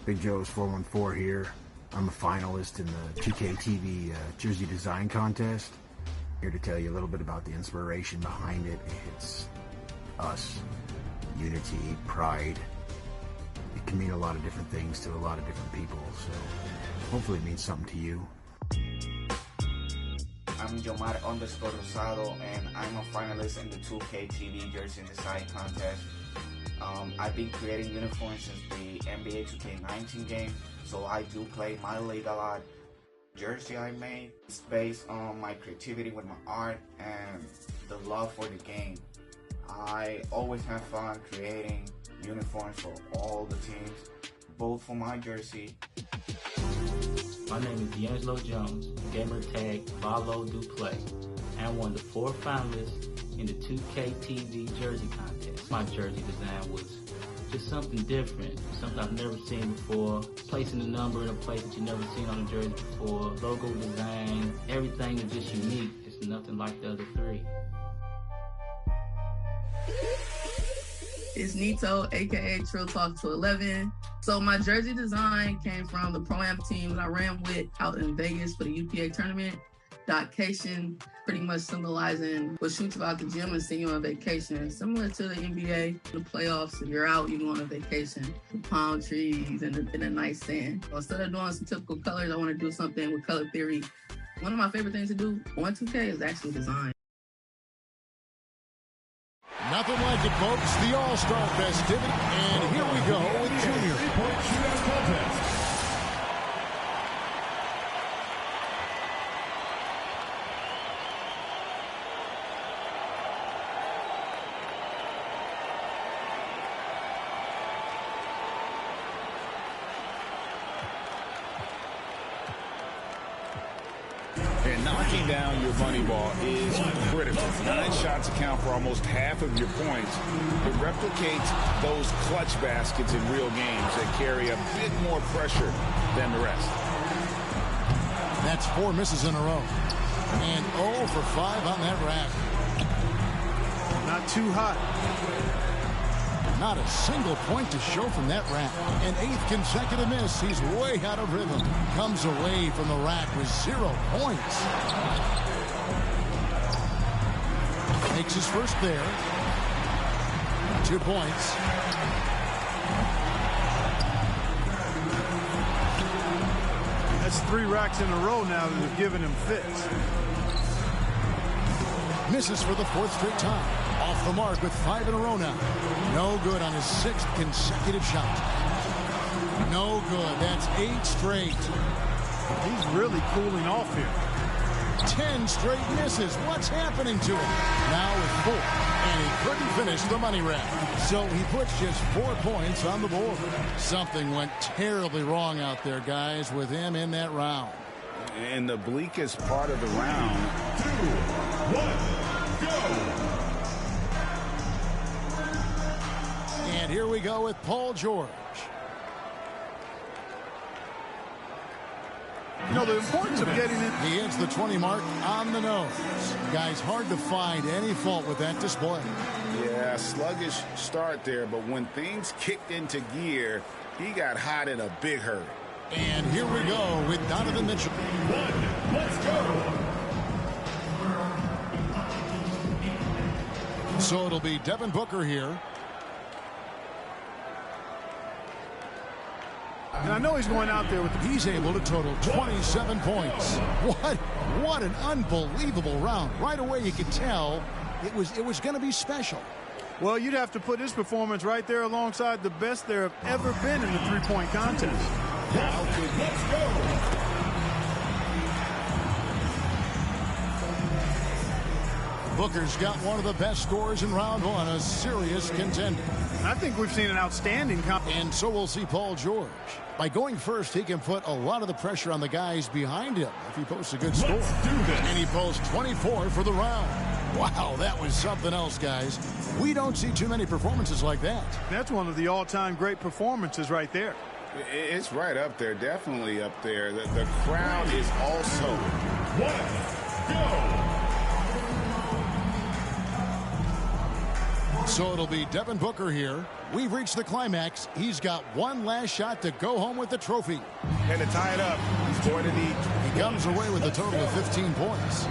Big Joe's 414 here. I'm a finalist in the 2K TV jersey design contest. Here to tell you a little bit about the inspiration behind it. It's us, unity, pride. It can mean a lot of different things to a lot of different people, so hopefully it means something to you. I'm Yomar_Rosado, and I'm a finalist in the 2K TV jersey design contest. I've been creating uniforms since the NBA 2K19 game, so I do play my league a lot. Jersey I made is based on my creativity with my art and the love for the game. I always have fun creating uniforms for all the teams, both for my jersey. My name is D'Angelo Jones, gamer tag Follow Do Play, and I'm one of the 4 finalists in the 2K TV jersey contest. My jersey design was just something different, something I've never seen before. Placing a number in a place that you've never seen on a jersey before. Logo design, everything is just unique. It's nothing like the other 3. It's Nito, aka Trill Talk 211. So my jersey design came from the Pro-Am team that I ran with out in Vegas for the UPA tournament. Docation, pretty much symbolizing what shoot you out the gym and send you on vacation. Similar to the NBA, the playoffs, if you're out, you go on a vacation. The palm trees and the nice sand. So instead of doing some typical colors, I want to do something with color theory. One of my favorite things to do on 2K is actually design. Nothing like it, folks. The All-Star festivity. And here we go with Junior. 3-point shootout contest. And knocking down your money ball is critical. 9 shots account for almost half of your points. It replicates those clutch baskets in real games that carry a bit more pressure than the rest. That's 4 misses in a row. And 0 for 5 on that rack. Not too hot. Not a single point to show from that rack. An 8th consecutive miss. He's way out of rhythm. Comes away from the rack with 0 points. Makes his first there. 2 points. That's 3 racks in a row now that have given him fits. Misses for the 4th straight time. Off the mark with 5 in a row now. No good on his 6th consecutive shot. No good. That's 8 straight. He's really cooling off here. 10 straight misses. What's happening to him? Now with 4. And he couldn't finish the money rack. So he puts just 4 points on the board. Something went terribly wrong out there, guys, with him in that round. In the bleakest part of the round. 2, 1, go! And here we go with Paul George. You know, the importance of getting it. He hits the 20 mark on the nose. Guys, hard to find any fault with that display. Yeah, sluggish start there, but when things kicked into gear, he got hot in a big hurry. And here we go with Donovan Mitchell. 1, let's go. So it'll be Devin Booker here. And I know he's going out there with he's able to total 27 points. What an unbelievable round. Right away you could tell it was going to be special. Well, you'd have to put his performance right there alongside the best there have ever been in the 3-point contest. Let's go. Booker's got one of the best scores in round 1, a serious contender. I think we've seen an outstanding and so we'll see Paul George. By going first, he can put a lot of the pressure on the guys behind him if he posts a good score. And he posts 24 for the round. Wow, that was something else, guys. We don't see too many performances like that. That's one of the all-time great performances right there. It's right up there, definitely up there. The crowd is also. 1, go! So it'll be Devin Booker here. We've reached the climax. He's got one last shot to go home with the trophy. And to tie it up, he's going to need. He comes away with a total of 15 points.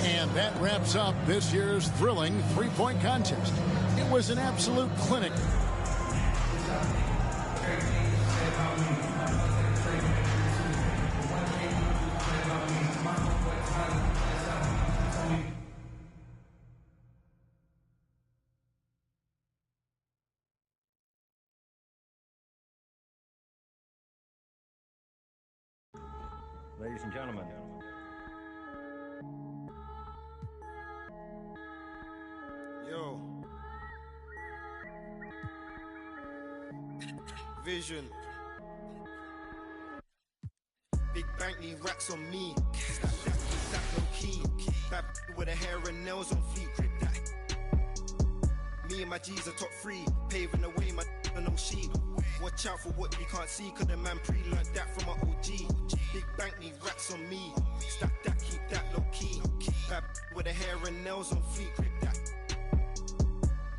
And that wraps up this year's thrilling three-point contest. It was an absolute clinic. Ladies and gentlemen. Yo. Vision. Big bank need racks on me. That low key. Bad with her hair and nails on fleek. Me and my G's are top 3. Paving the way, my no sheep. Watch out for what you can't see, cause the man pre-learned that from my OG. Big bank need racks on me. Stack that, keep that low key. Bad with her hair and nails on fleek.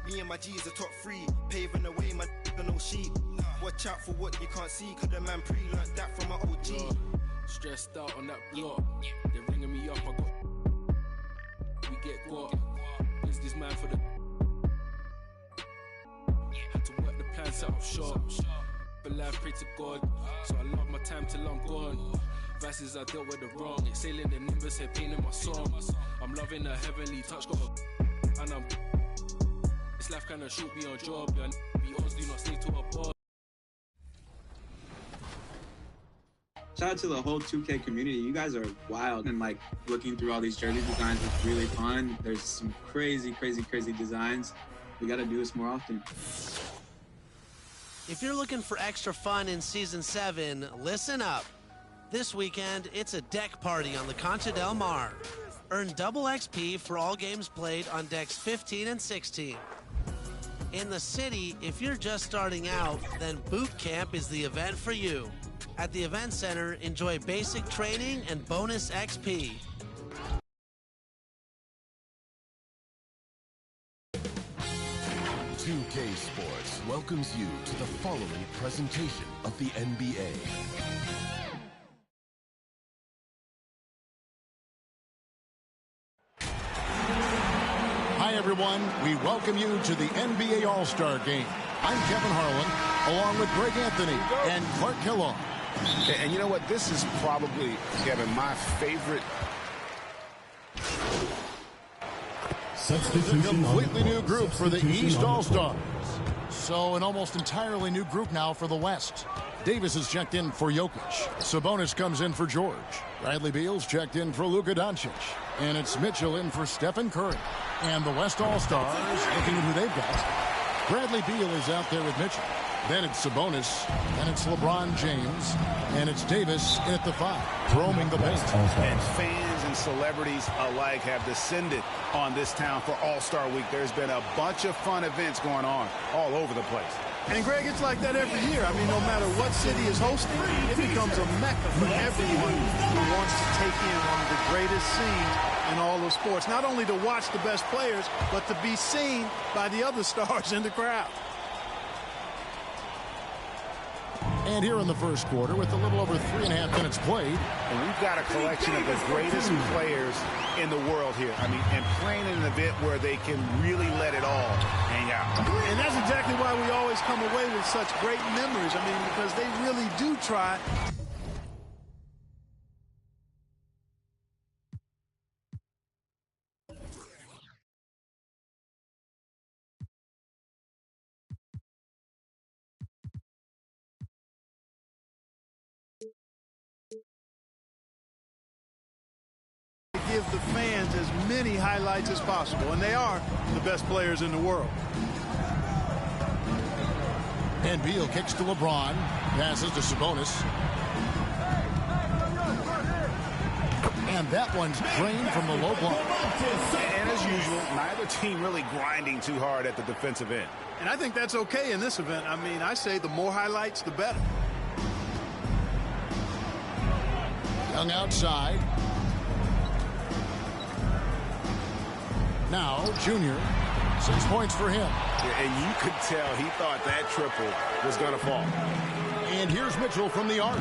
Me and my G's are top 3. Paving the way, my no sheep. Watch out for what you can't see, cause the man pre-learned that from my OG. Stressed out on that block. They're ringing me up, I got. We get got. Is this man for the. Had to work the plan, set up shop. But life, pray to God. So I love my time till I'm gone. Verses I dealt with the wrong. Exhaling the nimbus, head pain in my songs. I'm loving the heavenly touch, got a. And I'm. This life kinda shoot me on job. Yeah, be odds, do not stay to a bar. Shout out to the whole 2K community. You guys are wild, and like looking through all these jersey designs is really fun. There's some crazy designs. We got to do this more often. If you're looking for extra fun in Season 7, listen up. This weekend, it's a deck party on the Concha del Mar. Earn double XP for all games played on decks 15 and 16. In the city, if you're just starting out, then Boot Camp is the event for you. At the Event Center, enjoy basic training and bonus XP. "2K Sports welcomes you to the following presentation of the NBA. Hi, everyone. We welcome you to the NBA All-Star Game. I'm Kevin Harlan, along with Greg Anthony and Clark Kellogg. And you know what? This is probably, Kevin, my favorite. It's a completely new group for the East All-Stars. So an almost entirely new group now for the West. Davis is checked in for Jokic. Sabonis comes in for George. Bradley Beal's checked in for Luka Doncic. And it's Mitchell in for Stephen Curry. And the West All-Stars, looking at who they've got. Bradley Beal is out there with Mitchell. Then it's Sabonis. Then it's LeBron James. And it's Davis in at the 5, roaming the bench. And fans and celebrities alike have descended on this town for All-Star Week. There's been a bunch of fun events going on all over the place. And, Greg, it's like that every year. I mean, no matter what city is hosting, it becomes a mecca for everyone who wants to take in one of the greatest scenes in all of sports. Not only to watch the best players, but to be seen by the other stars in the crowd. And here in the first quarter, with a little over 3.5 minutes played. And we've got a collection of the greatest players in the world here. I mean, and playing in an event where they can really let it all hang out. And that's exactly why we always come away with such great memories. I mean, because they really do try. Give the fans as many highlights as possible, and they are the best players in the world. And Beal kicks to LeBron, passes to Sabonis. And that one's drained from the low block. And as usual, neither team really grinding too hard at the defensive end. And I think that's okay in this event. I mean, I say the more highlights, the better. Young outside. Now, Junior. 6 points for him. Yeah, and you could tell he thought that triple was going to fall. And here's Mitchell from the arc.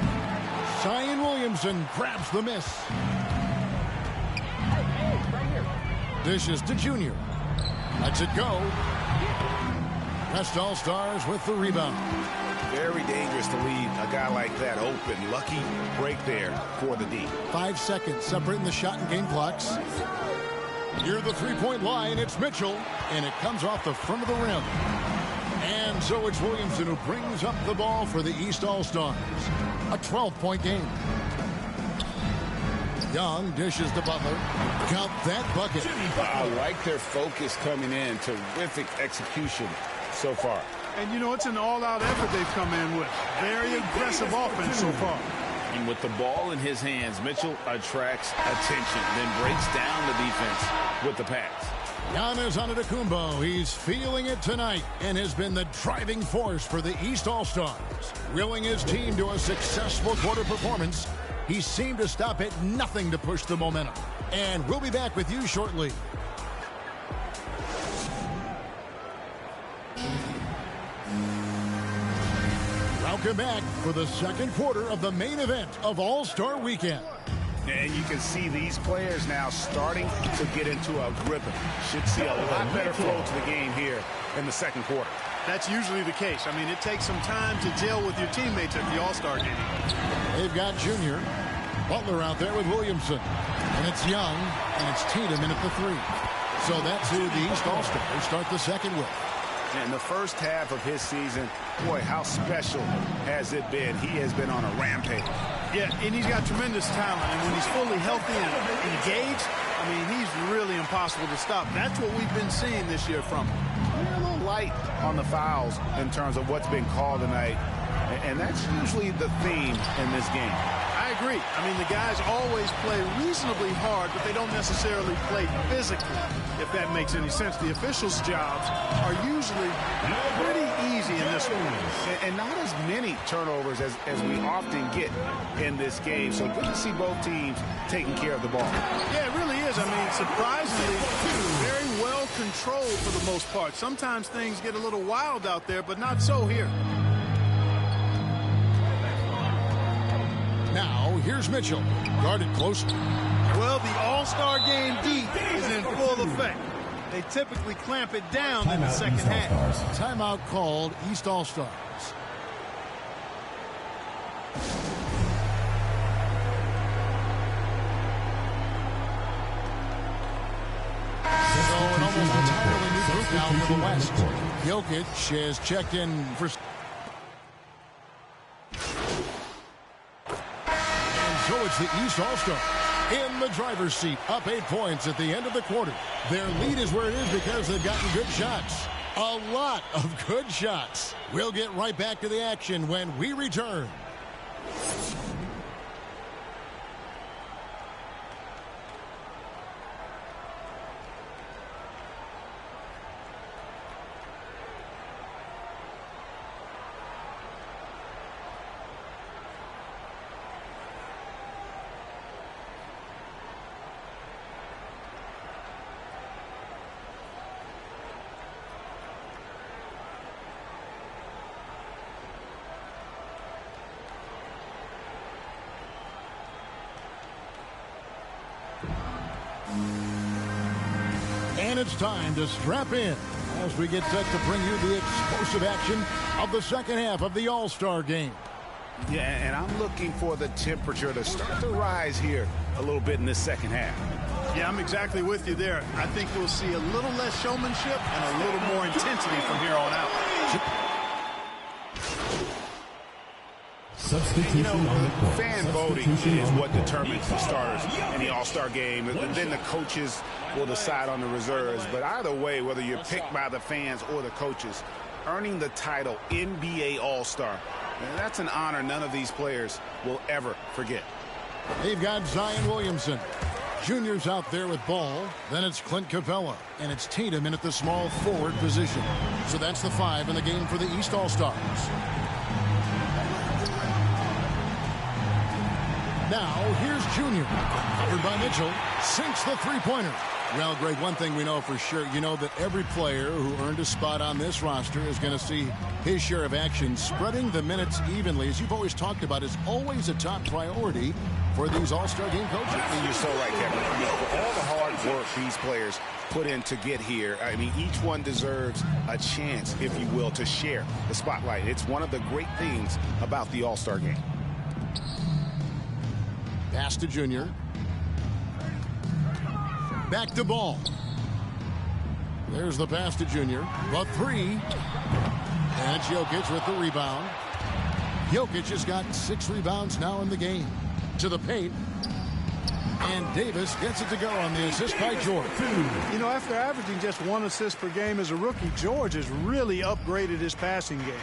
Zion Williamson grabs the miss. Dishes to Junior. Lets it go. West All-Stars with the rebound. Very dangerous to leave a guy like that open. Lucky break there for the D. 5 seconds separating the shot and game clocks. Near the three-point line, it's Mitchell, and it comes off the front of the rim. And so it's Williamson who brings up the ball for the East All-Stars. A 12-point game. Young dishes to Butler. Count that bucket. I like their focus coming in. Terrific execution so far. And, you know, it's an all-out effort they've come in with. Very aggressive offense so far. And with the ball in his hands, Mitchell attracts attention, then breaks down the defense with the pass. Giannis Antetokounmpo, he's feeling it tonight and has been the driving force for the East All-Stars. Willing his team to a successful quarter performance, he seemed to stop at nothing to push the momentum. And we'll be back with you shortly. Welcome back for the second quarter of the main event of All-Star Weekend. And you can see these players now starting to get into a rhythm. Should see a lot better flow to the game here in the second quarter. That's usually the case. I mean, it takes some time to gel with your teammates at the All-Star game. They've got Junior. Butler out there with Williamson. And it's Young, and it's Tatum in at the three. So that's who the East All-Stars start the second with. In the first half of his season, boy, how special has it been? He has been on a rampage. Yeah, and he's got tremendous talent. And when he's fully healthy and engaged, I mean, he's really impossible to stop. That's what we've been seeing this year from him. They're a little light on the fouls in terms of what's been called tonight. And that's usually the theme in this game. I agree. I mean, the guys always play reasonably hard, but they don't necessarily play physically, if that makes any sense. The officials' jobs are usually pretty easy in this one. And not as many turnovers as we often get in this game. So good to see both teams taking care of the ball. Yeah, it really is. I mean, surprisingly, very well controlled for the most part. Sometimes things get a little wild out there, but not so here. Now, here's Mitchell, guarded closely. Well, the All-Star Game D is in full effect. They typically clamp it down in the second half. Timeout called, East All-Stars. So an almost entirely new group now for the West. Jokic has checked in for... So it's the East All-Star in the driver's seat, up 8 points at the end of the quarter. Their lead is where it is because they've gotten good shots. A lot of good shots. We'll get right back to the action when we return. And it's time to strap in as we get set to bring you the explosive action of the second half of the All-Star Game. Yeah, and I'm looking for the temperature to start to rise here a little bit in this second half. Yeah, I'm exactly with you there. I think we'll see a little less showmanship and a little more intensity from here on out. You know, fan voting is what determines the starters in the All-Star game. Then the coaches will decide on the reserves. But either way, whether you're picked by the fans or the coaches, earning the title NBA All-Star, that's an honor none of these players will ever forget. They've got Zion Williamson. Junior's out there with ball. Then it's Clint Capella. And it's Tatum in at the small forward position. So that's the 5 in the game for the East All-Stars. Now, here's Junior. Covered by Mitchell. Sinks the three-pointer. Well, Greg, one thing we know for sure, you know that every player who earned a spot on this roster is going to see his share of action. Spreading the minutes evenly, as you've always talked about, is always a top priority for these All-Star game coaches. You're so right, Kevin. I mean, for all the hard work these players put in to get here, I mean, each one deserves a chance, if you will, to share the spotlight. It's one of the great things about the All-Star game. Pass to Junior. Back to Ball. There's the pass to Junior. The three. And it's Jokic with the rebound. Jokic has got 6 rebounds now in the game. To the paint. And Davis gets it to go on the assist by George. You know, after averaging just 1 assist per game as a rookie, George has really upgraded his passing game.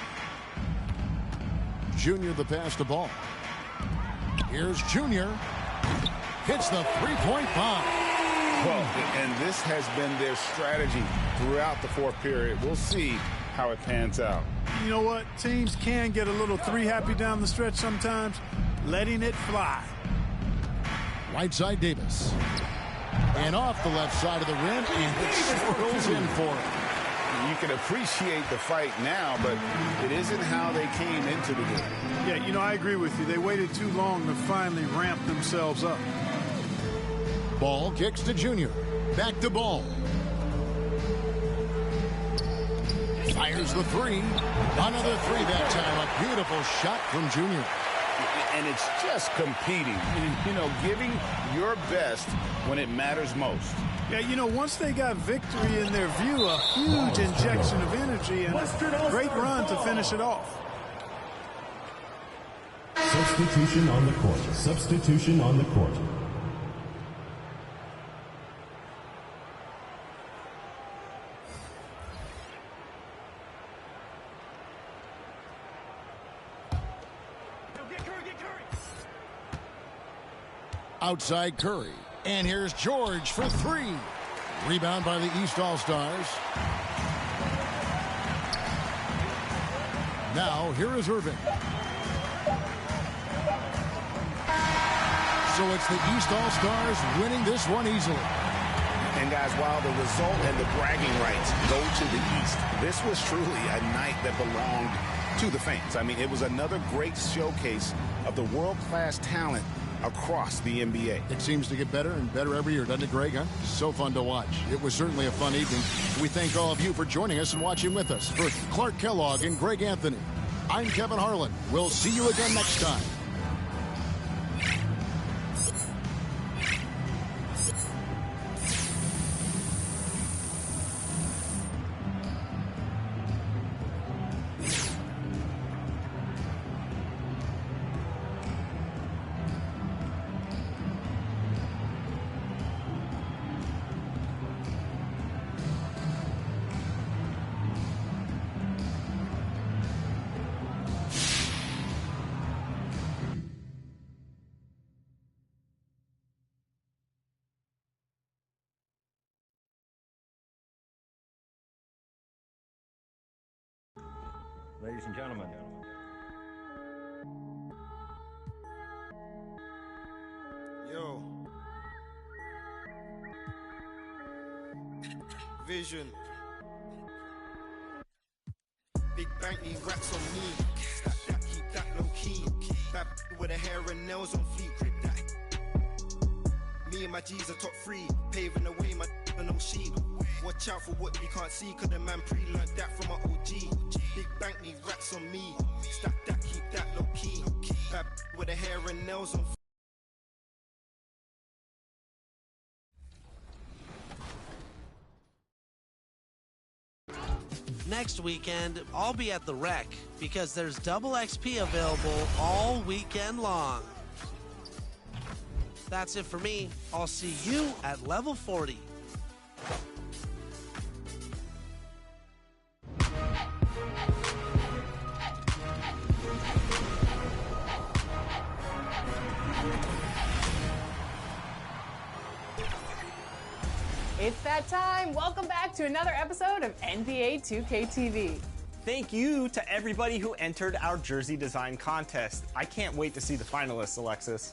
Junior the pass to Ball. Here's Junior. Hits the three-point bomb. Well, and this has been their strategy throughout the fourth period. We'll see how it pans out. You know what? Teams can get a little three-happy down the stretch sometimes. Letting it fly. Right side Davis. And off the left side of the rim, and it swirls in for him. You can appreciate the fight now, but it isn't how they came into the game. Yeah, you know, I agree with you. They waited too long to finally ramp themselves up. Ball kicks to Junior. Back to Ball. Fires the three. Another three that time. A beautiful shot from Junior. And it's just competing, you know, giving your best when it matters most. Yeah, you know, once they got victory in their view, a huge injection of energy and a great run to finish it off. Substitution on the court. Substitution on the court. Outside Curry. And here's George for three. Rebound by the East All-Stars. Now, here is Irving. So it's the East All-Stars winning this one easily. And guys, while the result and the bragging rights go to the East, this was truly a night that belonged to the fans. I mean, it was another great showcase of the world-class talent across the NBA. It seems to get better and better every year, doesn't it, Greg? Huh? So fun to watch. It was certainly a fun evening. We thank all of you for joining us and watching with us. For Clark Kellogg and Greg Anthony, I'm Kevin Harlan. We'll see you again next time. Ladies and gentlemen. Yo. Vision. Big bank need racks on me. Stack that, keep that low key. Bad with the hair and nails on fleek. Me and my G's are top 3. Paving the way, my no sheet. Watch out for what you can't see, cause the man pre-learned that from my OG. Big bank need racks on me. Stack that, keep that low key. Bad with the hair and nails on Next weekend, I'll be at the Rec because there's double XP available all weekend long. That's it for me. I'll see you at level 40. It's that time. Welcome back to another episode of NBA 2K TV. Thank you to everybody who entered our jersey design contest. I can't wait to see the finalists, Alexis.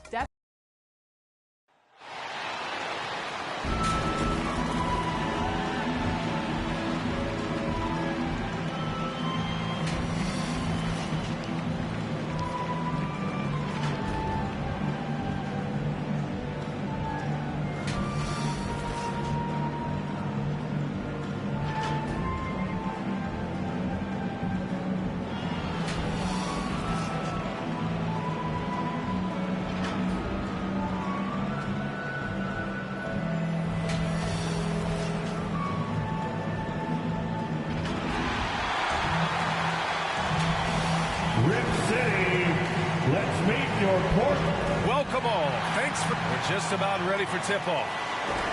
Welcome all. Thanks for... We're just about ready for tip-off.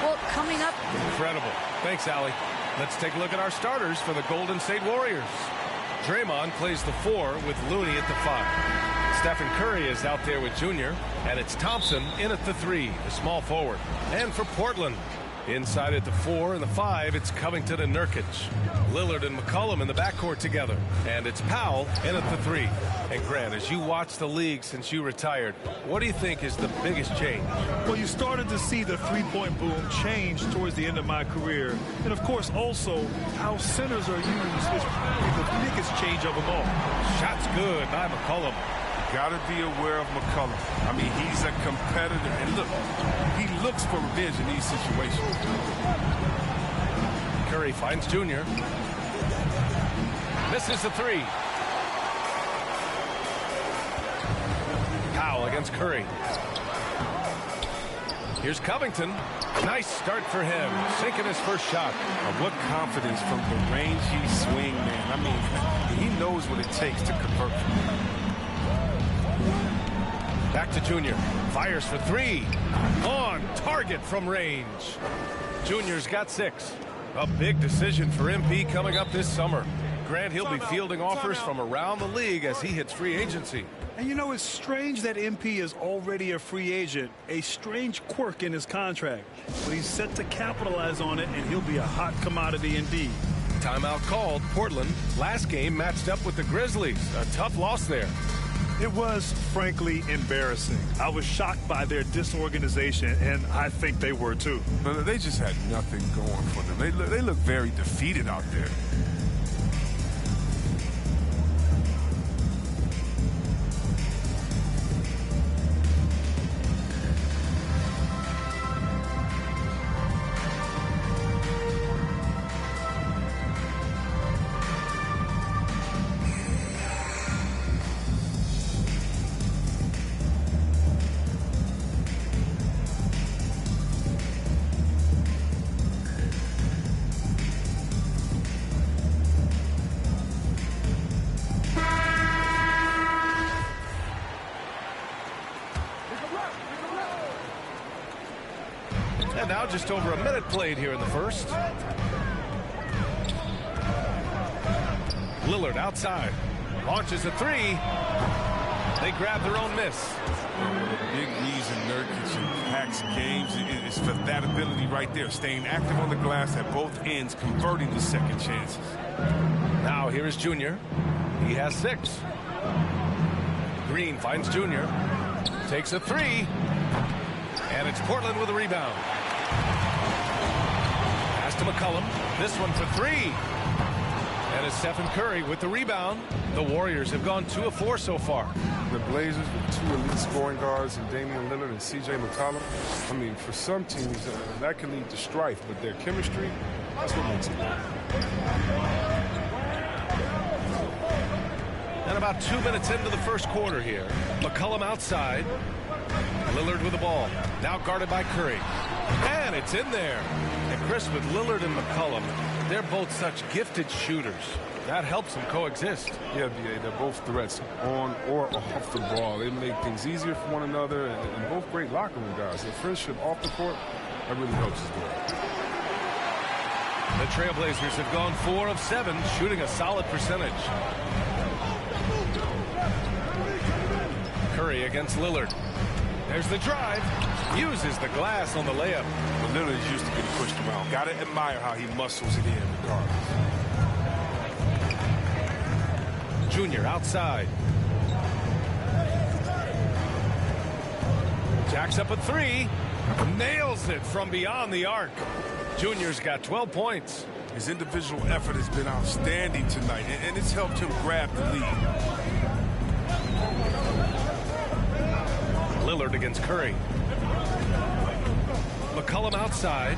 Well, coming up... Incredible. Thanks, Allie. Let's take a look at our starters for the Golden State Warriors. Draymond plays the 4 with Looney at the 5. Stephen Curry is out there with Junior, and it's Thompson in at the 3, the small forward. And for Portland, inside at the 4 and the 5, it's Covington and Nurkic. Lillard and McCollum in the backcourt together, and it's Powell in at the 3. And Grant, as you watch the league since you retired, what do you think is the biggest change? Well, you started to see the three-point boom change towards the end of my career. And, of course, also how centers are used is probably the biggest change of them all. Shot's good by McCollum. Got to be aware of McCollum. I mean, he's a competitor. And look, he looks for revenge in these situations. Curry finds Junior. Misses the 3. Powell against Curry. Here's Covington. Nice start for him. Sinking his first shot. What confidence from the range he's swinging, man. I mean, he knows what it takes to convert. Back to Junior. Fires for 3. On target from range. Junior's got 6. A big decision for MP coming up this summer. Grant, he'll be fielding offers from around the league as he hits free agency. And you know, it's strange that MP is already a free agent, a strange quirk in his contract. But he's set to capitalize on it, and he'll be a hot commodity indeed. Timeout called. Portland, last game matched up with the Grizzlies. A tough loss there. It was, frankly, embarrassing. I was shocked by their disorganization, and I think they were too. But they just had nothing going for them. They look very defeated out there. And now just over a minute played here in the first. Lillard outside. Launches a 3. They grab their own miss. The big reason Nurkic impacts games is for that ability right there. Staying active on the glass at both ends, converting the second chances. Now here is Junior. He has 6. Green finds Junior. Takes a 3. And it's Portland with a rebound. Pass to McCollum. This one for 3. And it's Stephen Curry with the rebound. The Warriors have gone 2 of 4 so far. The Blazers with 2 elite scoring guards in Damian Lillard and C.J. McCollum. I mean, for some teams, that can lead to strife, but their chemistry, that's what makes it work. And about 2 minutes into the first quarter here. McCollum outside. Lillard with the ball. Now guarded by Curry. And it's in there. And Chris, with Lillard and McCollum, they're both such gifted shooters. That helps them coexist. Yeah, B.A., they're both threats on or off the ball. They make things easier for one another, and both great locker room guys. Their friendship off the court, that really helps as well. The Trailblazers have gone 4 of 7, shooting a solid percentage. Curry against Lillard. There's the drive. Uses the glass on the layup. But Lillard's used to getting pushed around. Got to admire how he muscles it in regardless. Junior outside. Jacks up a 3. Nails it from beyond the arc. Junior's got 12 points. His individual effort has been outstanding tonight, and it's helped him grab the lead. Lillard against Curry. McCollum outside.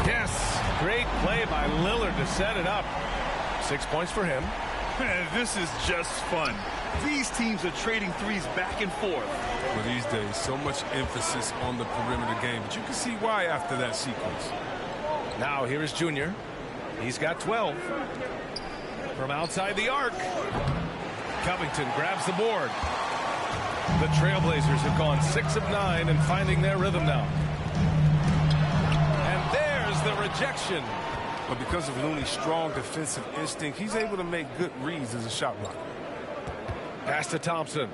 Yes, great play by Lillard to set it up. 6 points for him. Man, this is just fun. These teams are trading threes back and forth. Well, these days, so much emphasis on the perimeter game, but you can see why after that sequence. Now here is Junior. He's got 12. From outside the arc. Covington grabs the board. The Trailblazers have gone 6 of 9 and finding their rhythm now. And there's the rejection. But because of Looney's strong defensive instinct, he's able to make good reads as a shot blocker. Pass to Thompson.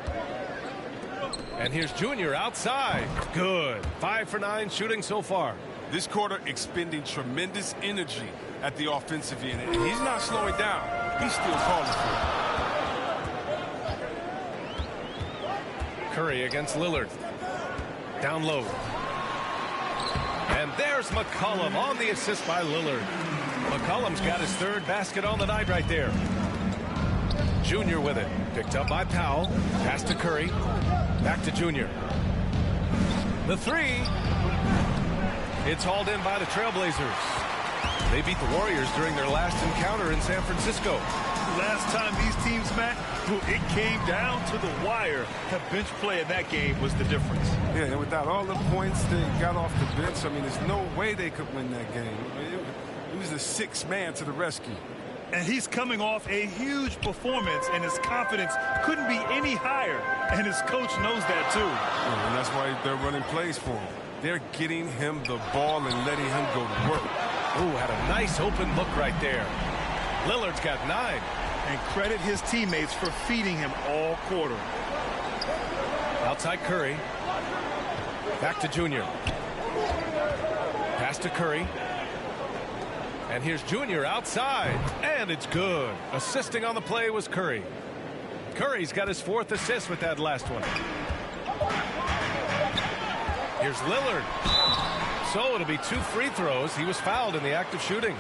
And here's Junior outside. Good. 5 for 9 shooting so far. This quarter expending tremendous energy at the offensive end. And he's not slowing down. He's still calling for it. Curry against Lillard. Down low. And there's McCollum on the assist by Lillard. McCollum's got his 3rd basket on the night right there. Junior with it. Picked up by Powell. Pass to Curry. Back to Junior. The 3. It's hauled in by the Trailblazers. They beat the Warriors during their last encounter in San Francisco. Last time these teams met, it came down to the wire. The bench play in that game was the difference. Yeah, and without all the points they got off the bench, I mean, there's no way they could win that game. I mean, it was the 6th man to the rescue. And he's coming off a huge performance, and his confidence couldn't be any higher. And his coach knows that, too. Yeah, and that's why they're running plays for him. They're getting him the ball and letting him go to work. Ooh, had a nice open look right there. Lillard's got 9. And credit his teammates for feeding him all quarter. Outside Curry. Back to Junior. Pass to Curry. And here's Junior outside. And it's good. Assisting on the play was Curry. Curry's got his 4th assist with that last one. Here's Lillard. So it'll be 2 free throws. He was fouled in the act of shooting.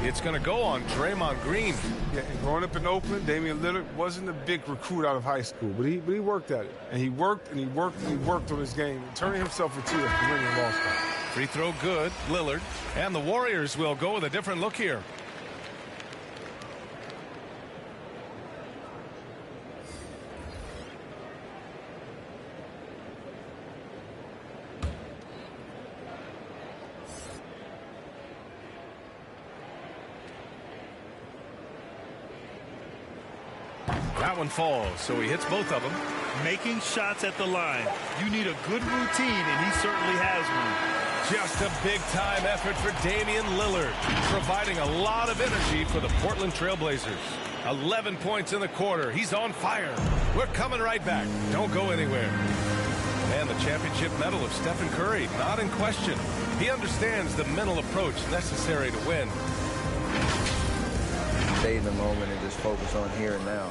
It's going to go on Draymond Green. Yeah, and growing up in Oakland, Damian Lillard wasn't a big recruit out of high school, but he worked at it. And he worked and he worked and he worked on his game, turning himself into a perennial all-star. Free throw good, Lillard. And the Warriors will go with a different look here. That one falls, so he hits both of them. Making shots at the line. You need a good routine, and he certainly has one. Just a big-time effort for Damian Lillard, providing a lot of energy for the Portland Trailblazers. 11 points in the quarter. He's on fire. We're coming right back. Don't go anywhere. And the championship medal of Stephen Curry, not in question. He understands the mental approach necessary to win. Stay in the moment and just focus on here and now.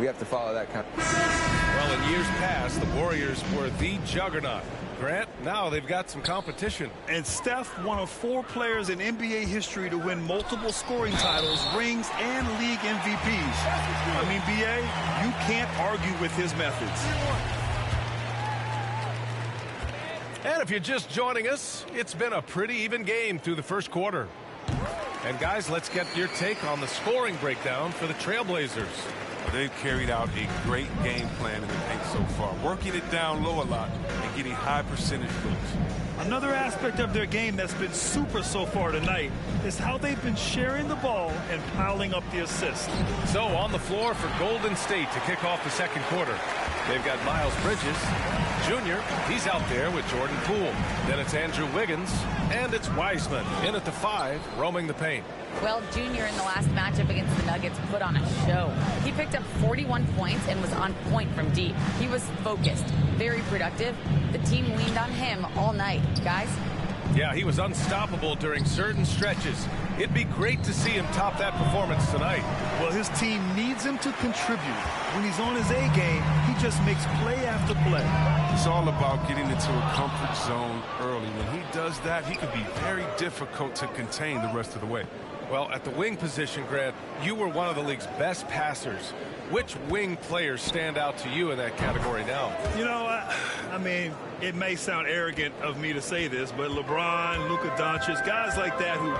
We have to follow that kind of... Well, in years past, the Warriors were the juggernaut. Grant, now they've got some competition. And Steph, one of 4 players in NBA history to win multiple scoring titles, rings, and league MVPs. I mean, B.A., you can't argue with his methods. And if you're just joining us, it's been a pretty even game through the first quarter. And guys, let's get your take on the scoring breakdown for the Trailblazers. They've carried out a great game plan in the paint so far, working it down low a lot and getting high percentage looks. Another aspect of their game that's been super so far tonight is how they've been sharing the ball and piling up the assists. So on the floor for Golden State to kick off the second quarter, they've got Miles Bridges, Jr. He's out there with Jordan Poole. Then it's Andrew Wiggins, and it's Wiseman in at the 5, roaming the paint. Well, Junior in the last matchup against the Nuggets put on a show. He picked up 41 points and was on point from deep. He was focused, very productive. The team leaned on him all night. Guys? Yeah, he was unstoppable during certain stretches. It'd be great to see him top that performance tonight. Well, his team needs him to contribute. When he's on his A game, he just makes play after play. It's all about getting into a comfort zone early. When he does that, he can be very difficult to contain the rest of the way. Well, at the wing position, Grant, you were one of the league's best passers. Which wing players stand out to you in that category now? You know, I mean, it may sound arrogant of me to say this, but LeBron, Luka Doncic, guys like that who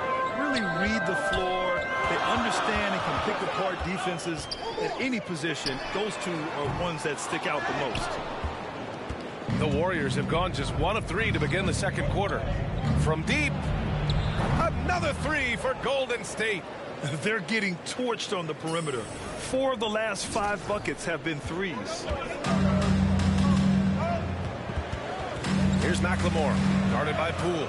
really read the floor, they understand and can pick apart defenses at any position. Those two are ones that stick out the most. The Warriors have gone just 1 of 3 to begin the second quarter. From deep, another 3 for Golden State. They're getting torched on the perimeter. 4 of the last 5 buckets have been threes. Here's McLemore, guarded by Poole.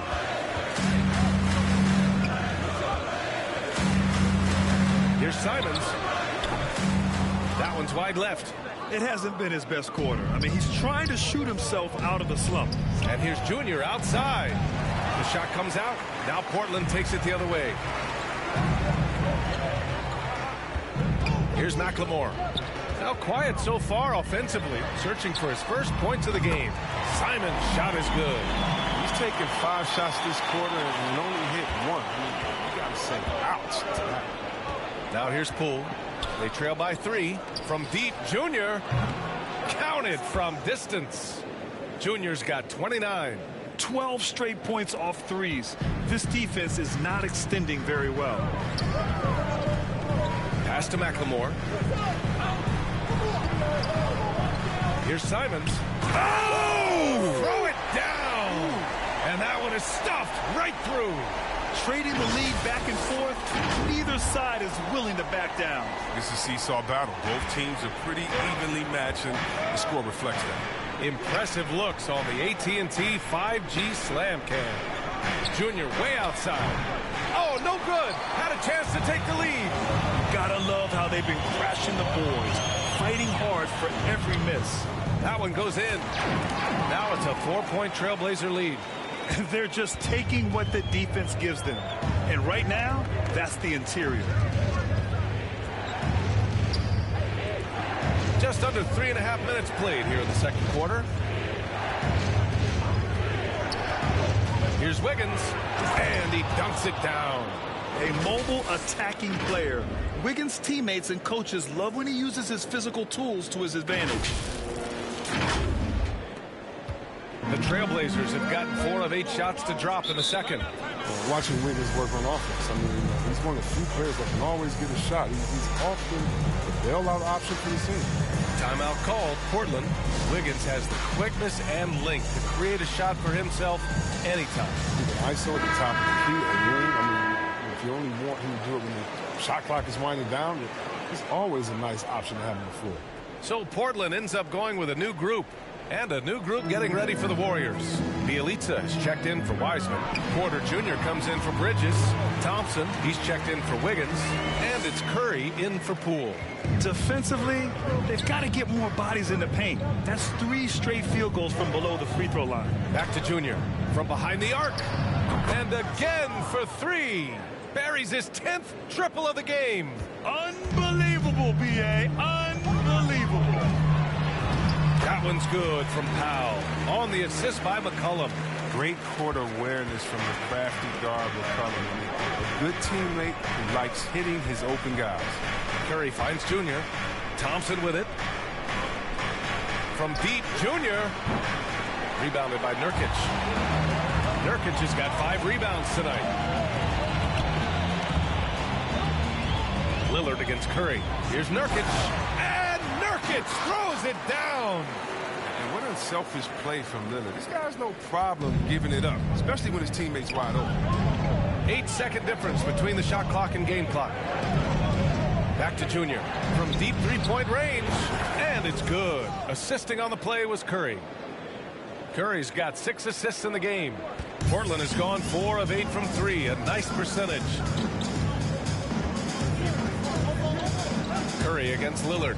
Here's Simons. That one's wide left. It hasn't been his best quarter. I mean, he's trying to shoot himself out of the slump. And here's Junior outside. The shot comes out. Now Portland takes it the other way. Here's McLemore. Now quiet so far offensively, searching for his first points of the game. Simon's shot is good. He's taken 5 shots this quarter and only hit 1. I mean, you got to say ouch to that. Now here's Poole. They trail by 3. From deep, Junior. Counted from distance. Junior's got 29. 12 straight points off threes. This defense is not extending very well. Pass to McLemore. Here's Simons. Oh! Throw it down! And that one is stuffed right through. Trading the lead back and forth, neither side is willing to back down. This is a seesaw battle. Both teams are pretty evenly matched, and the score reflects that. Impressive looks on the AT&T 5G Slam Cam. Junior way outside. Oh, no good. Had a chance to take the lead. Gotta love how they've been crashing the boards, fighting hard for every miss. That one goes in. Now it's a 4-point Trailblazer lead. They're just taking what the defense gives them. And right now, that's the interior. Just under 3.5 minutes played here in the second quarter. Here's Wiggins, and he dunks it down. A mobile attacking player. Wiggins' teammates and coaches love when he uses his physical tools to his advantage. The Trailblazers have gotten 4 of 8 shots to drop in the second. Watching Wiggins work on offense, I mean, he's one of the few players that can always get a shot. He's often the bailout option for the team. Timeout called. Portland. Wiggins has the quickness and length to create a shot for himself anytime. He can ISO at the top of the key and wing. I mean, if you only want him to do it when the shot clock is winding down, it's always a nice option to have on the floor. So Portland ends up going with a new group. And a new group getting ready for the Warriors. Bielitsa has checked in for Wiseman. Porter Jr. comes in for Bridges. Thompson, he's checked in for Wiggins. And it's Curry in for Poole. Defensively, they've got to get more bodies in the paint. That's 3 straight field goals from below the free throw line. Back to Jr. from behind the arc. And again for 3. Buries his 10th triple of the game. Unbelievable, B.A. Unbelievable. That one's good from Powell. On the assist by McCollum. Great court awareness from the crafty guard McCollum. A good teammate who likes hitting his open guys. Curry finds Junior. Thompson with it. From deep, Junior. Rebounded by Nurkic. Nurkic has got 5 rebounds tonight. Lillard against Curry. Here's Nurkic. And Nurkic throws it down. And what unselfish play from Lillard. This guy's no problem giving it up, especially when his teammate's wide open. 8-second difference between the shot clock and game clock. Back to Junior. From deep 3-point range. And it's good. Assisting on the play was Curry. Curry's got 6 assists in the game. Portland has gone 4 of 8 from 3. A nice percentage. Curry against Lillard.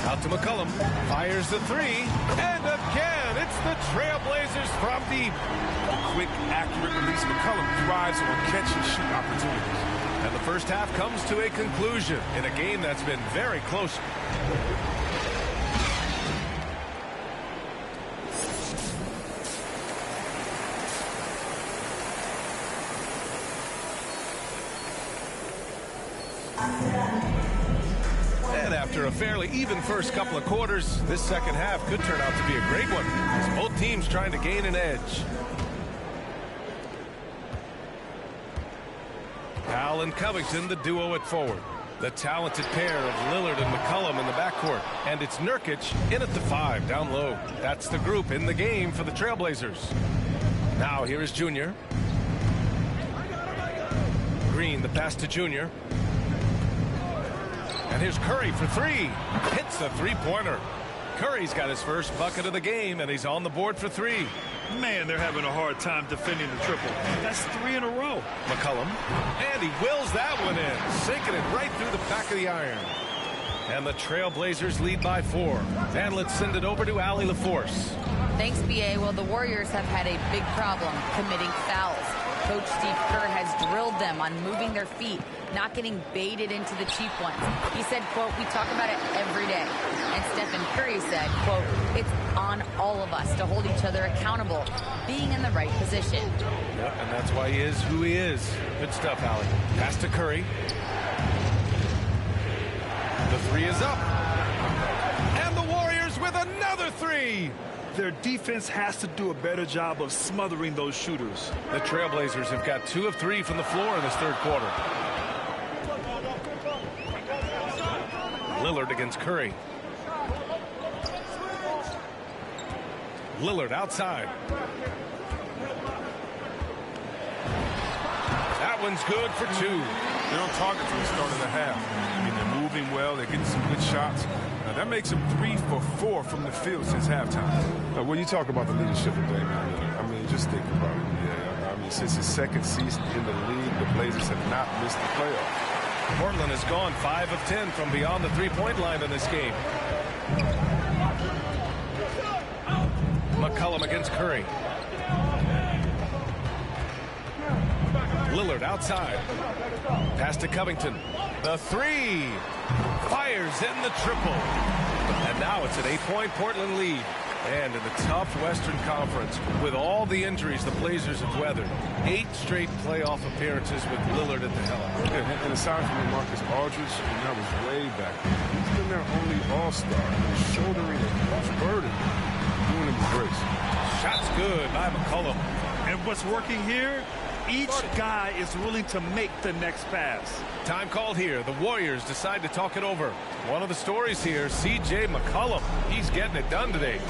Out to McCollum. Fires the 3. And again, it's the Trailblazers from deep. Quick, accurate release. McCollum thrives on catch and shoot opportunities. And the first half comes to a conclusion in a game that's been very close. And after a fairly even first couple of quarters, this second half could turn out to be a great one, as both teams trying to gain an edge. Powell and Covington, the duo at forward. The talented pair of Lillard and McCollum in the backcourt. And it's Nurkic in at the 5, down low. That's the group in the game for the Trailblazers. Now here is Junior. Green, the pass to Junior. And here's Curry for 3. Hits a three-pointer. Curry's got his first bucket of the game, and he's on the board for 3. Man, they're having a hard time defending the triple. That's 3 in a row. McCollum, and he wills that one in, sinking it right through the back of the iron. And the Trailblazers lead by 4. And let's send it over to Allie LaForce. Thanks, B.A. Well, the Warriors have had a big problem committing fouls. Coach Steve Kerr has drilled them on moving their feet, not getting baited into the cheap ones. He said, quote, we talk about it every day. And Stephen Curry said, quote, it's on all of us to hold each other accountable, being in the right position. Yep, and that's why he is who he is. Good stuff, Allie. Pass to Curry. The 3 is up. And the Warriors with another 3. Their defense has to do a better job of smothering those shooters. The Trailblazers have got 2 of 3 from the floor in this third quarter. Lillard against Curry. Lillard outside. That one's good for 2. They're on target from the start of the half. I mean, they're moving well. They're getting some good shots. That makes them 3 for 4 from the field since halftime. When you talk about the leadership of Damian Lillard, I mean, just think about it. Yeah, I mean, since his second season in the league, the Blazers have not missed the playoffs. Portland has gone 5 of 10 from beyond the three-point line in this game. McCollum against Curry. Lillard outside. Pass to Covington. The 3. Fires in the triple. And now it's an 8-point Portland lead. And in the tough Western Conference, with all the injuries the Blazers have weathered, 8 straight playoff appearances with Lillard at the helm. And aside from Marcus Aldridge, and that was way back, he's been their only all-star. Shouldering a huge burden, doing him a grace. Shot's good by McCollum. And what's working here? Each guy is willing to make the next pass. Time called here. The Warriors decide to talk it over. One of the stories here, C.J. McCollum. He's getting it done today.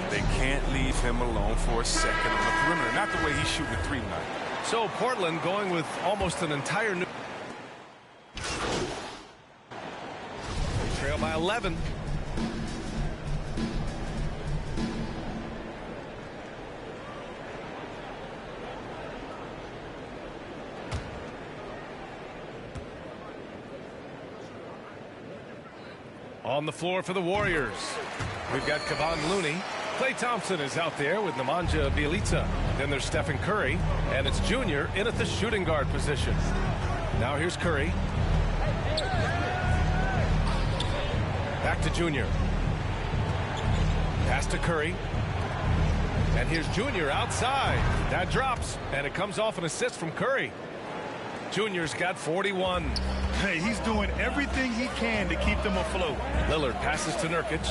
They can't leave him alone for a second on the perimeter. Not the way he's shooting a 3 tonight. So Portland going with almost an entire new... They trail by 11. On the floor for the Warriors, we've got Kevon Looney. Klay Thompson is out there with Nemanja Bjelica. Then there's Stephen Curry, and it's Junior in at the shooting guard position. Now here's Curry. Back to Junior. Pass to Curry. And here's Junior outside. That drops, and it comes off an assist from Curry. Junior's got 41. Hey, he's doing everything he can to keep them afloat. Lillard passes to Nurkic.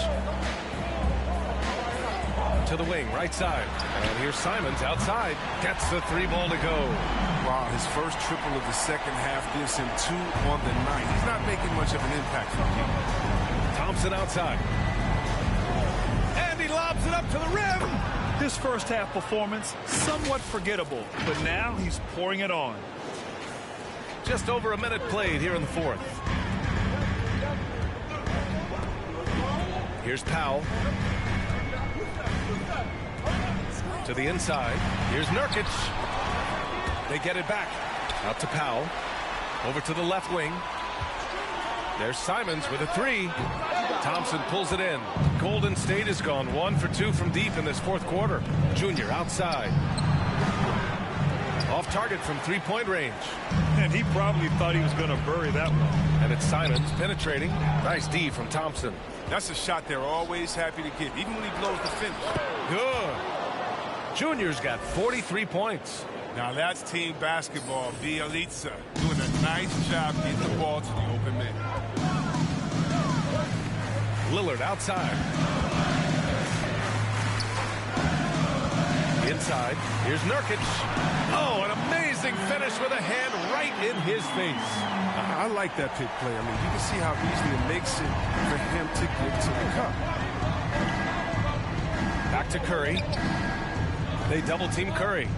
To the wing, right side. And here's Simons outside. Gets the 3 ball to go. Wow, his first triple of the second half gives him 2 on the night. He's not making much of an impact from him. Thompson outside. And he lobs it up to the rim. His first half performance, somewhat forgettable, but now he's pouring it on. Just over a minute played here in the fourth. Here's Powell. To the inside. Here's Nurkic. They get it back. Out to Powell. Over to the left wing. There's Simons with a 3. Thompson pulls it in. Golden State has gone 1 for 2 from deep in this fourth quarter. Junior outside. Off target from 3-point range. And he probably thought he was going to bury that one. And it's Simons penetrating. Nice D from Thompson. That's a shot they're always happy to get, even when he blows the finish. Good. Junior's got 43 points. Now that's team basketball. Bjelica doing a nice job getting the ball to the open man. Lillard outside. Inside. Here's Nurkic. Oh, an amazing amazing finish with a hand right in his face. I like that pick play. I mean, you can see how easily it makes it for him to get to the cup. Back to Curry. They double team Curry.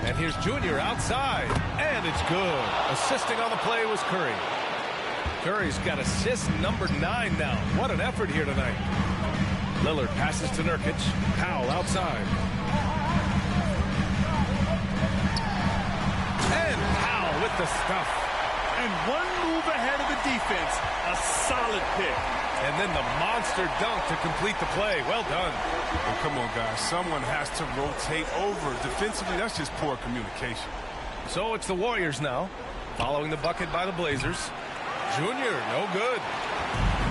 And here's Junior outside. And it's good. Assisting on the play was Curry. Curry's got assist number 9 now. What an effort here tonight. Lillard passes to Nurkic. Powell outside. And Powell with the stuff. And one move ahead of the defense. A solid pick. And then the monster dunk to complete the play. Well done. Well, come on, guys. Someone has to rotate over. Defensively, that's just poor communication. So it's the Warriors now, following the bucket by the Blazers. Junior, no good.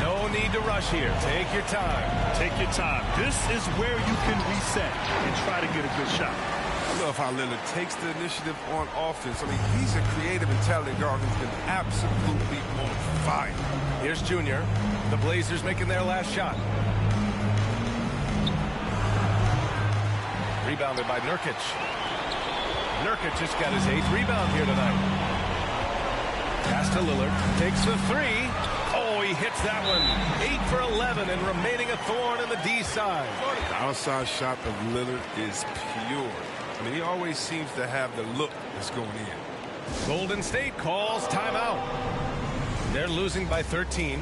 No need to rush here. Take your time. Take your time. This is where you can reset and try to get a good shot. I love how Lillard takes the initiative on offense. I mean, he's a creative and talented guard who's been absolutely on fire. Here's Junior. The Blazers making their last shot. Rebounded by Nurkic. Nurkic just got his 8th rebound here tonight. Pass to Lillard. Takes the 3. Oh, he hits that one. 8 for 11 and remaining a thorn in the D side. The outside shot of Lillard is pure. I mean, he always seems to have the look that's going in. Golden State calls timeout. They're losing by 13.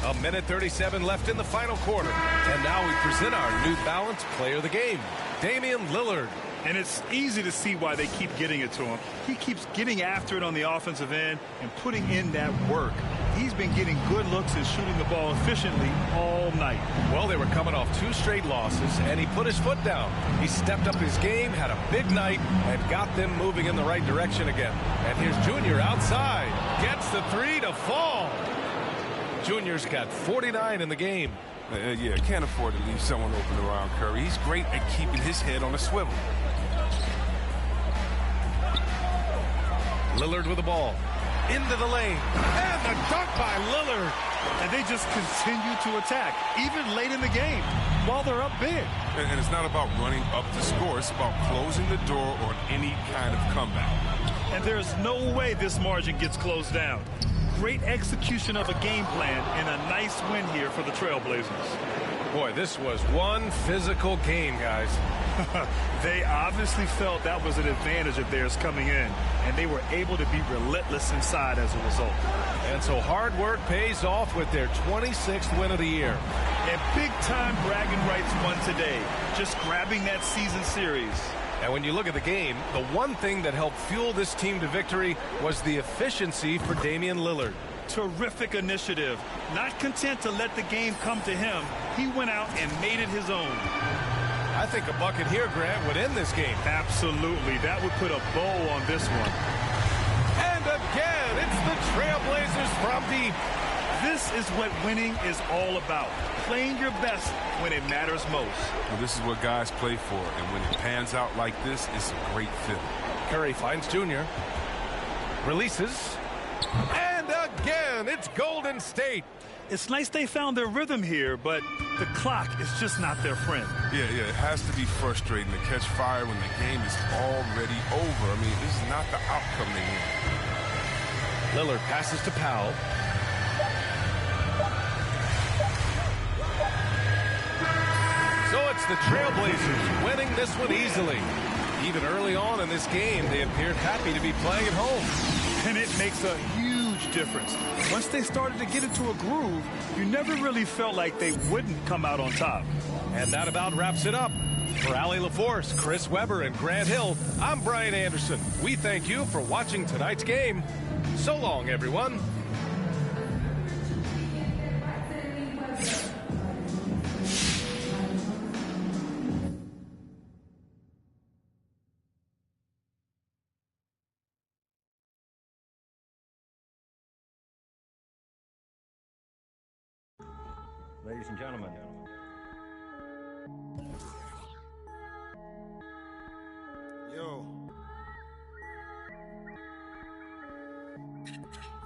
A minute 37 left in the final quarter. And now we present our New Balance player of the game, Damian Lillard. And it's easy to see why they keep getting it to him. He keeps getting after it on the offensive end and putting in that work. He's been getting good looks and shooting the ball efficiently all night. Well, they were coming off 2 straight losses, and he put his foot down. He stepped up his game, had a big night, and got them moving in the right direction again. And here's Junior outside. Gets the 3 to fall. Junior's got 49 in the game. Yeah, can't afford to leave someone open around Curry. He's great at keeping his head on a swivel. Lillard with the ball. Into the lane. And the dunk by Lillard. And they just continue to attack, even late in the game, while they're up big. And it's not about running up the score. It's about closing the door on any kind of comeback. And there's no way this margin gets closed down. Great execution of a game plan and a nice win here for the Trailblazers. Boy, this was one physical game, guys. They obviously felt that was an advantage of theirs coming in, and they were able to be relentless inside as a result. And so hard work pays off with their 26th win of the year. And big-time bragging rights won today, just grabbing that season series. And when you look at the game, the one thing that helped fuel this team to victory was the efficiency for Damian Lillard. Terrific initiative. Not content to let the game come to him, he went out and made it his own. I think a bucket here, Grant, would end this game. Absolutely. That would put a bow on this one. And again, it's the Trailblazers from deep. This is what winning is all about. Playing your best when it matters most. Well, this is what guys play for, and when it pans out like this, it's a great feeling. Curry finds Junior. Releases. And again, it's Golden State. It's nice they found their rhythm here, but the clock is just not their friend. Yeah, it has to be frustrating to catch fire when the game is already over. I mean, this is not the outcome they want. Lillard passes to Powell. So it's the Trailblazers winning this one easily. Even early on in this game, they appeared happy to be playing at home. And it makes a huge difference. Once they started to get into a groove, you never really felt like they wouldn't come out on top. And that about wraps it up. For Allie LaForce, Chris Webber, and Grant Hill, I'm Brian Anderson. We thank you for watching tonight's game. So long, everyone. Ladies and gentlemen. Yo.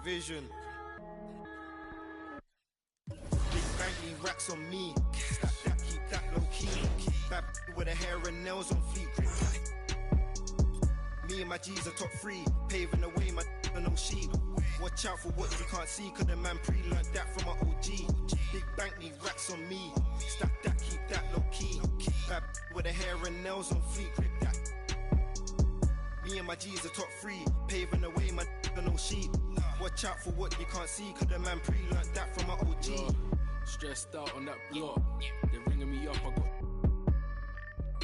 Vision. Big banky racks on me. Stack that, keep that low key. Bad with the hair and nails on fleek. Me and my G's are top 3, paving the way, my no sheep. Watch out for what you can't see, cause the man pre-learned that from my OG. Big bank need racks on me. Stack that, keep that low key. Bad with the hair and nails on fleek, grip that. Me and my G's are top 3, paving the way, my no sheep. Watch out for what you can't see, cause the man pre-learned that from my OG. Stressed out on that block, they're ringing me up,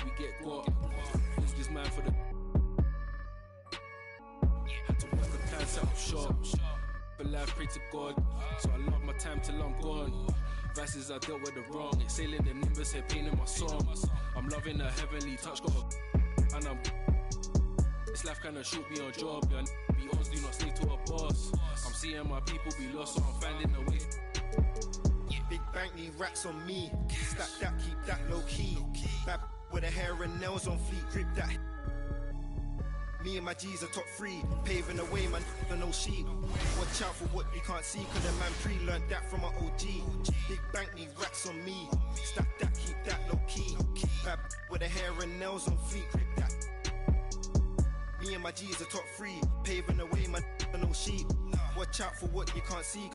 we get got. Who's this man for the... Had to work the plan, set up shop. But life, pray to God, so I love my time till I'm gone. Verses I dealt with the wrong, exhaling the nimbus, head pain in my songs. I'm loving a heavenly touch, got a... And I'm... This life kinda shoot me on job, yeah. Beyonds do not stay to a boss. I'm seeing my people be lost, so I'm finding a way. Big bank need racks on me. Stack that, keep that low key. Bad with the hair and nails on fleek, grip that. Me and my G's are top 3, paving the way, man, no sheep. Watch out for what you can't see, cause the man pre-learned that from my OG. Big bank need racks on me. Stack that, keep that low key. Bad with the hair and nails on fleek, grip that. Me and my G's are top 3, paving the way, man, no sheep. Watch out for what you can't see.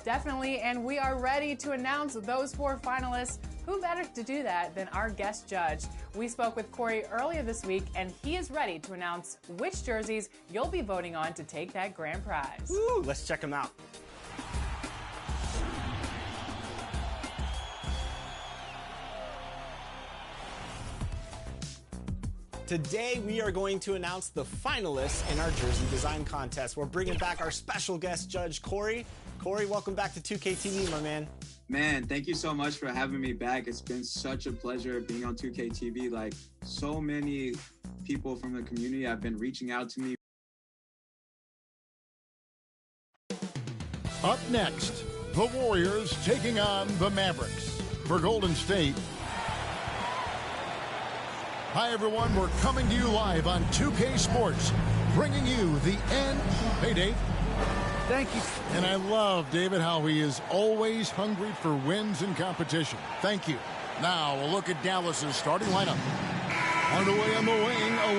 Definitely, and we are ready to announce those 4 finalists. Who better to do that than our guest judge? We spoke with Corey earlier this week, and he is ready to announce which jerseys you'll be voting on to take that grand prize. Woo, let's check them out. Today, we are going to announce the finalists in our jersey design contest. We're bringing back our special guest judge, Corey. Corey, welcome back to 2KTV, my man. Man, thank you so much for having me back. It's been such a pleasure being on 2KTV. Like, so many people from the community have been reaching out to me. Up next, the Warriors taking on the Mavericks. For Golden State, hi, everyone. We're coming to you live on 2K Sports, bringing you the end. Hey, Dave. Thank you. And I love, David, how he is always hungry for wins and competition. Thank you. Now, a look at Dallas's starting lineup. Hardaway on the wing, along